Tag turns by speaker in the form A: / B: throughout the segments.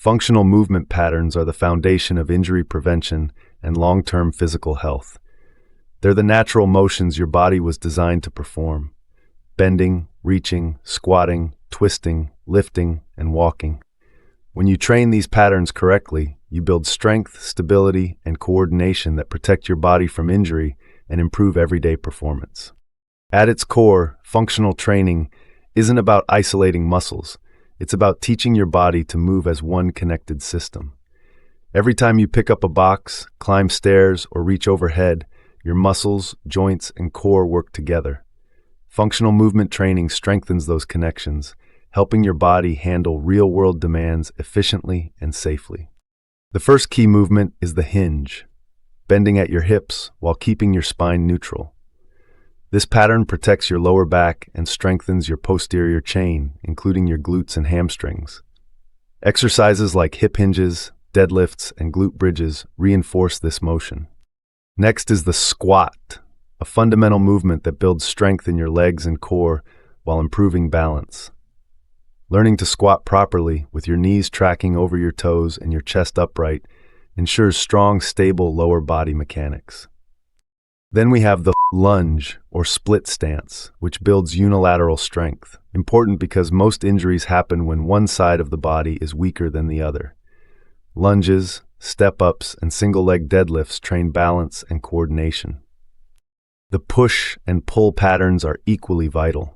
A: Functional movement patterns are the foundation of injury prevention and long-term physical health. They're the natural motions your body was designed to perform: bending, reaching, squatting, twisting, lifting, and walking. When you train these patterns correctly, you build strength, stability, and coordination that protect your body from injury and improve everyday performance. At its core, functional training isn't about isolating muscles. It's about teaching your body to move as one connected system. Every time you pick up a box, climb stairs, or reach overhead, your muscles, joints, and core work together. Functional movement training strengthens those connections, helping your body handle real-world demands efficiently and safely. The first key movement is the hinge, bending at your hips while keeping your spine neutral. This pattern protects your lower back and strengthens your posterior chain, including your glutes and hamstrings. Exercises like hip hinges, deadlifts, and glute bridges reinforce this motion. Next is the squat, a fundamental movement that builds strength in your legs and core while improving balance. Learning to squat properly, with your knees tracking over your toes and your chest upright, ensures strong, stable lower body mechanics. Then we have the lunge, or split stance, which builds unilateral strength, important because most injuries happen when one side of the body is weaker than the other. Lunges, step-ups, and single-leg deadlifts train balance and coordination. The push and pull patterns are equally vital.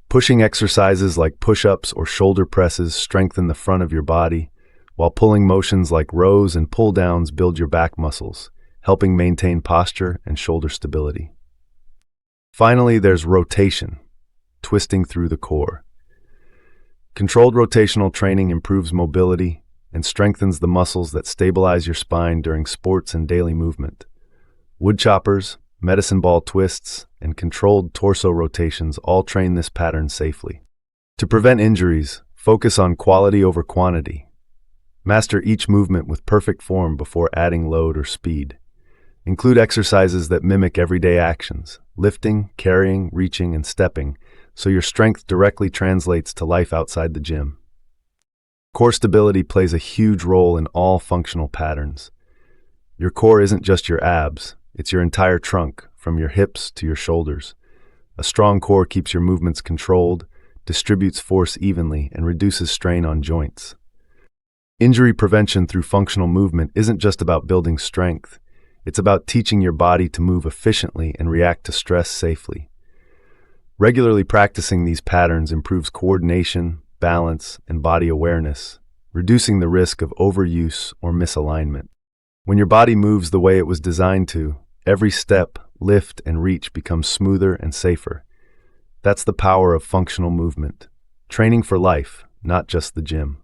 A: Pushing exercises like push-ups or shoulder presses strengthen the front of your body, while pulling motions like rows and pull-downs build your back muscles, helping maintain posture and shoulder stability. Finally, there's rotation, twisting through the core. Controlled rotational training improves mobility and strengthens the muscles that stabilize your spine during sports and daily movement. Wood choppers, medicine ball twists, and controlled torso rotations all train this pattern safely. To prevent injuries, focus on quality over quantity. Master each movement with perfect form before adding load or speed. Include exercises that mimic everyday actions: lifting, carrying, reaching, and stepping, so your strength directly translates to life outside the gym. Core stability plays a huge role in all functional patterns. Your core isn't just your abs, it's your entire trunk, from your hips to your shoulders. A strong core keeps your movements controlled, distributes force evenly, and reduces strain on joints. Injury prevention through functional movement isn't just about building strength. It's about teaching your body to move efficiently and react to stress safely. Regularly practicing these patterns improves coordination, balance, and body awareness, reducing the risk of overuse or misalignment. When your body moves the way it was designed to, every step, lift, and reach becomes smoother and safer. That's the power of functional movement. Training for life, not just the gym.